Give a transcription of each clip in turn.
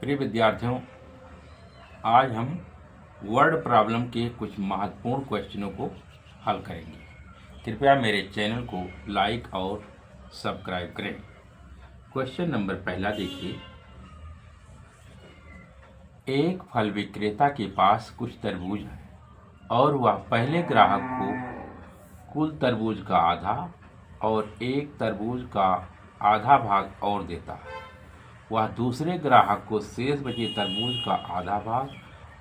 प्रिय विद्यार्थियों, आज हम वर्ड प्रॉब्लम के कुछ महत्वपूर्ण क्वेश्चनों को हल करेंगे। कृपया मेरे चैनल को लाइक और सब्सक्राइब करें। क्वेश्चन नंबर पहला देखिए। एक फल विक्रेता के पास कुछ तरबूज है और वह पहले ग्राहक को कुल तरबूज का आधा और एक तरबूज का आधा भाग और देता है। वह दूसरे ग्राहक को शेष बचे तरबूज का आधा भाग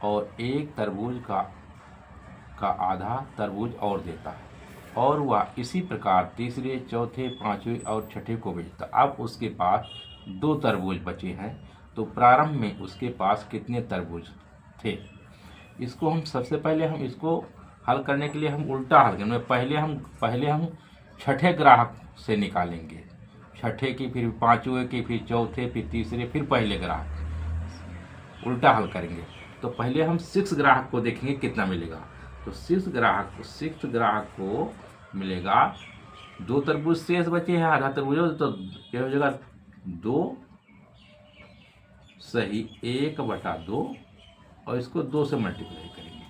और एक तरबूज का आधा तरबूज और देता है और वह इसी प्रकार तीसरे, चौथे, पांचवें और छठे को बेचता। अब उसके पास 2 तरबूज बचे हैं, तो प्रारंभ में उसके पास कितने तरबूज थे? इसको हम सबसे पहले हम इसको हल करने के लिए हम उल्टा हल करेंगे। पहले हम छठे ग्राहक से निकालेंगे, छठे की, फिर पांचवें की, फिर चौथे, फिर तीसरे, फिर पहले ग्राहक, उल्टा हल करेंगे। तो पहले हम 6 ग्राहक को देखेंगे कितना मिलेगा। तो 6 ग्राहक को मिलेगा 2 तरबूज शेष बचे हैं, आधा तरबूज, तो यह हो जाएगा 2 सही 1/2 और इसको 2 से मल्टीप्लाई करेंगे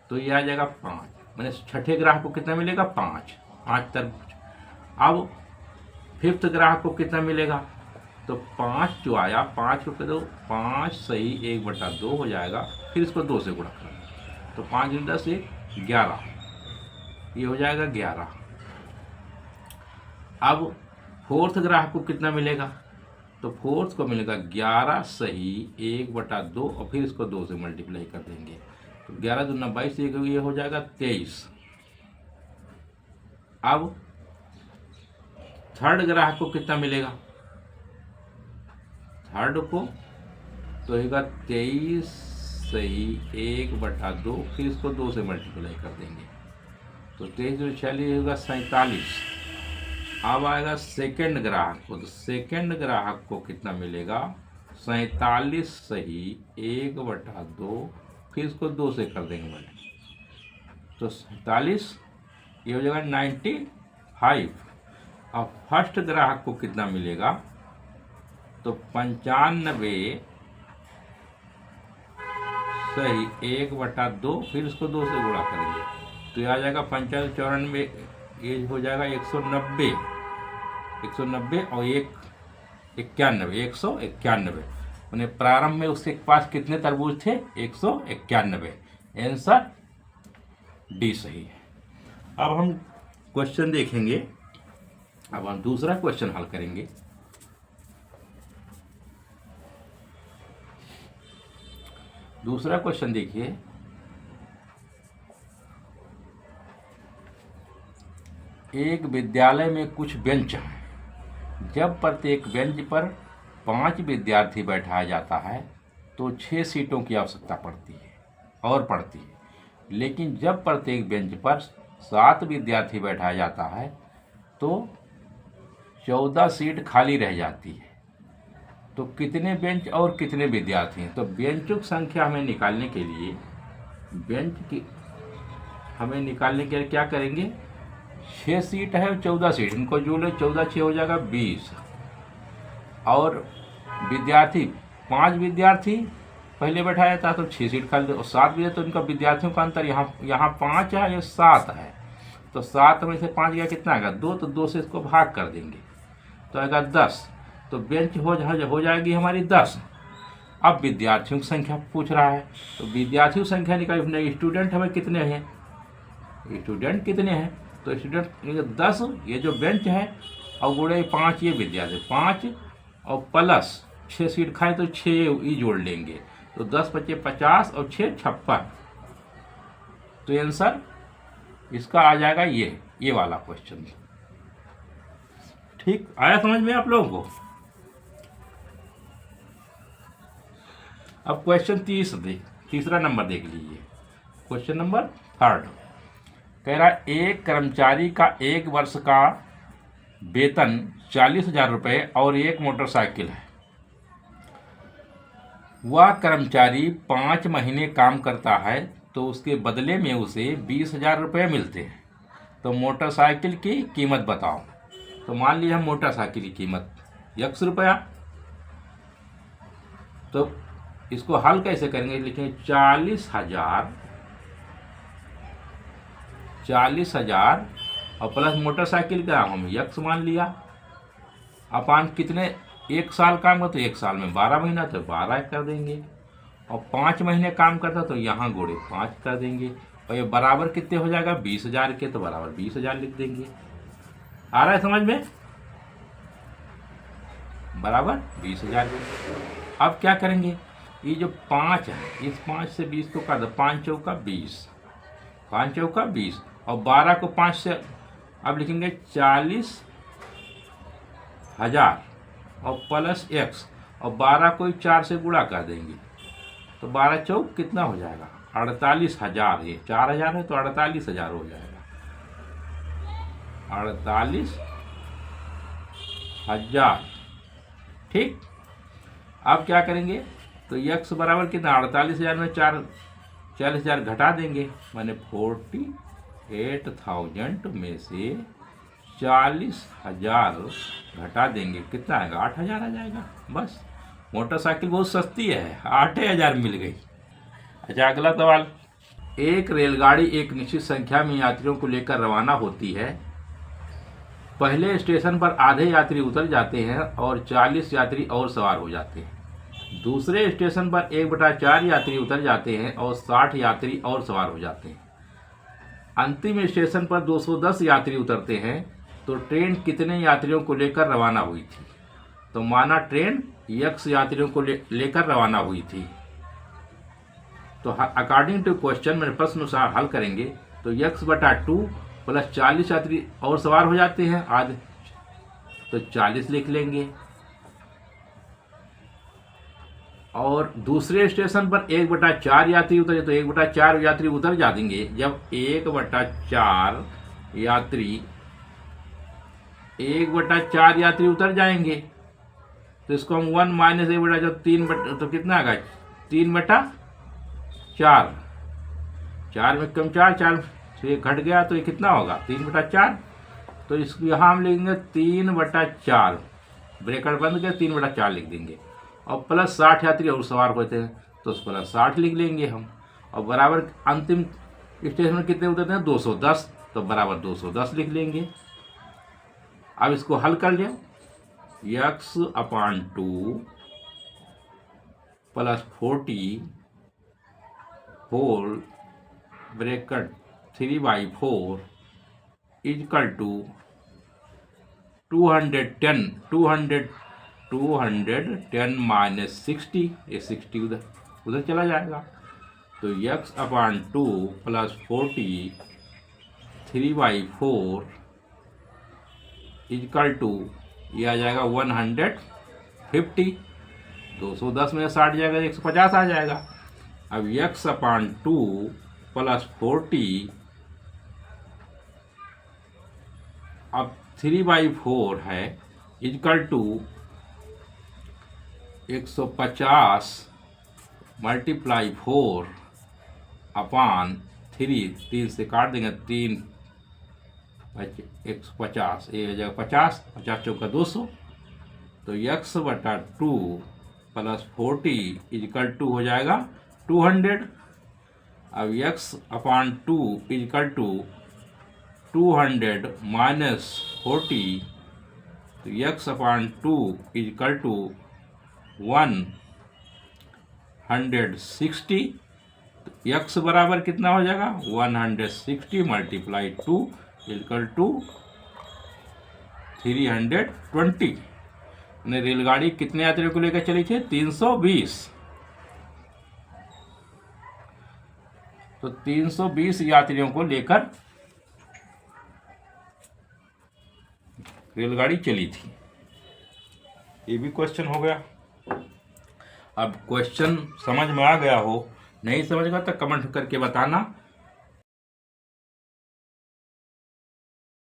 तो यह आ जाएगा 5। मैंने छठे ग्राहक को कितना मिलेगा? 5 तरबूज। अब 5th ग्राहक को कितना मिलेगा? तो 5 जो आया, 5 को कर दो, 5 सही 1/2 हो जाएगा। फिर इसको 2 से गुणा करना, तो 5 × 10 = 11, ये हो जाएगा 11। अब 4th ग्राहक को कितना मिलेगा? तो 4th को मिलेगा 11 सही 1/2 और फिर इसको 2 से मल्टीप्लाई कर देंगे, तो 11 दूना 22, ये हो जाएगा 23। अब 3rd ग्राहक को कितना मिलेगा? 3rd को तो होगा 23 सही 1/2, फिर इसको 2 से मल्टीप्लाई कर देंगे, तो 23 जो 46 होगा 47। अब आएगा 2nd ग्राहक को, तो 2nd ग्राहक को कितना मिलेगा? 47 सही 1/2, फिर इसको 2 से कर देंगे मल्टीप्लाई, तो 47, ये हो जाएगा 95। अब 1st ग्राहक को कितना मिलेगा? तो 95 सही 1/2, फिर इसको 2 से गुणा करेंगे, तो यह आ जाएगा 95, 94, ये हो जाएगा 190 और 191। मैंने प्रारंभ में उसके पास कितने तरबूज थे? 191। आंसर डी सही है। अब हम क्वेश्चन देखेंगे। अब हम दूसरा क्वेश्चन हल करेंगे। दूसरा क्वेश्चन देखिए। एक विद्यालय में कुछ बेंच हैं। जब प्रत्येक बेंच पर 5 विद्यार्थी बैठाया जाता है तो 6 सीटों की आवश्यकता पड़ती है। लेकिन जब प्रत्येक बेंच पर 7 विद्यार्थी बैठाया जाता है तो 14 सीट खाली रह जाती है। तो कितने बेंच और कितने विद्यार्थी हैं? तो बेंचों की संख्या हमें निकालने के लिए क्या करेंगे? 6 सीट है और 14 सीट, इनको जोड़े, 14 6 हो जाएगा 20। और विद्यार्थी 5 विद्यार्थी पहले बैठाया था तो 6 सीट खाली, और 7 विद्यार्थी, तो इनका विद्यार्थियों का अंतर यहाँ 5 है, ये 7 है, तो 7 में से 5 गया कितना आएगा? 2, तो 2 से इसको भाग कर देंगे तो आएगा 10। तो बेंच हो जाएगी हमारी 10। अब विद्यार्थियों की संख्या पूछ रहा है, तो विद्यार्थियों की संख्या निकाली। स्टूडेंट हमें कितने हैं? स्टूडेंट कितने हैं? तो स्टूडेंट 10, ये जो बेंच है, और गुणे 5 ये विद्यार्थी, 5 और प्लस 6 सीट खाए तो 6 ये जोड़ लेंगे, तो 10 बचे 50 और 6 56। तो आंसर इसका आ जाएगा ये वाला क्वेश्चन। ठीक आया समझ में आप लोगों को? अब क्वेश्चन तीसरा नंबर देख लीजिए। क्वेश्चन नंबर 3 कह रहा है, एक कर्मचारी का 1 वर्ष का वेतन 40,000 रुपये और एक मोटरसाइकिल है। वह कर्मचारी 5 महीने काम करता है तो उसके बदले में उसे 20,000 रुपये मिलते हैं। तो मोटरसाइकिल की कीमत बताओ। तो मान लीजिए हम मोटरसाइकिल की कीमत 100 रुपया, तो इसको हल कैसे करेंगे, लिखेंगे 40,000 और प्लस मोटरसाइकिल का हम यक्स मान लिया, अपान कितने, 1 साल काम करता तो 1 साल में 12 महीना तो 12 कर देंगे, और 5 महीने काम करता तो यहाँ गुणे 5 कर देंगे, और ये बराबर कितने हो जाएगा 20,000 के, तो बराबर 20,000 लिख देंगे। आ रहा है समझ में, बराबर 20,000। अब क्या करेंगे, ये जो 5 है इस 5 से 20 को काट दो, 5 चौका 20, 5 चौका 20 और 12 को 5 से अब लिखेंगे 40,000 और प्लस एक्स और 12 को 4 से गुणा कर देंगे, तो 12 चौक कितना हो जाएगा 48,000। ये 4,000 है तो 48,000 हो जाएगा, 48,000। ठीक, अब क्या करेंगे, तो यक्स बराबर कितना, 48,000 में 40,000 घटा देंगे, माने 48,000 में से 40,000 घटा देंगे, कितना आएगा 8,000 आ जाएगा। बस, मोटरसाइकिल बहुत सस्ती है, 8,000 मिल गई। अच्छा, अगला सवाल, एक रेलगाड़ी एक निश्चित संख्या में यात्रियों को लेकर रवाना होती है। पहले स्टेशन पर आधे यात्री उतर जाते हैं और 40 यात्री और सवार हो जाते हैं। दूसरे स्टेशन पर 1/4 यात्री उतर जाते हैं और 60 यात्री और सवार हो जाते हैं। अंतिम स्टेशन पर 210 यात्री उतरते हैं, तो ट्रेन कितने यात्रियों को लेकर रवाना हुई थी। तो माना ट्रेन यक्स यात्रियों को लेकर रवाना हुई थी, तो अकॉर्डिंग टू क्वेश्चन मेरे प्रश्न अनुसार हल करेंगे, तो x/2 प्लस 40 यात्री और सवार हो जाते हैं आज, तो 40 लिख लेंगे। और दूसरे स्टेशन पर 1/4 यात्री उतरे, तो 1/4 यात्री उतर जाएंगे। जब 1/4 यात्री उतर जाएंगे, तो इसको हम 1 माइनस 1 जब 3 तो कितना आएगा 3/4, 4 में कम 4 से ये घट गया, तो ये कितना होगा 3/4। तो इसको यहाँ हम लिखेंगे 3/4, ब्रैकेट बंद कर 3/4 लिख देंगे, और प्लस 60 यात्री और सवार होते हैं, तो उस प्लस 60 लिख लेंगे हम, और बराबर अंतिम स्टेशन में कितने उतरते हैं 210, तो बराबर 210 लिख लेंगे। अब इसको हल कर लिया, x/2 plus 40 whole bracket 3/4 equal to 210 minus 60, ये 60 उधर चला जाएगा, तो x/2 प्लस 40 3/4 इक्वल टू ये आ जाएगा 150, 210 में 60 जाएगा, 150 आ जाएगा। अब x/2 प्लस 40 अब 3/4 है इक्वल टू 150 मल्टीप्लाई 4 अपान 3 से काट देंगे, 3 150, ये हो जाएगा 50 चौका 200, तो x/2 प्लस 40 इक्वल टू हो जाएगा 200। अब x/2 इक्वल टू 200 माइनस 40, तो x/2 इक्वल टू 160, तो x बराबर कितना हो जाएगा 160 मल्टीप्लाई 2 इक्वल टू 320। ने रेलगाड़ी कितने यात्रियों को लेकर चली थी 320, तो 320 यात्रियों को लेकर रेलगाड़ी चली थी। ये भी क्वेश्चन हो गया। अब क्वेश्चन समझ में आ गया हो, नहीं समझ में तो कमेंट करके बताना।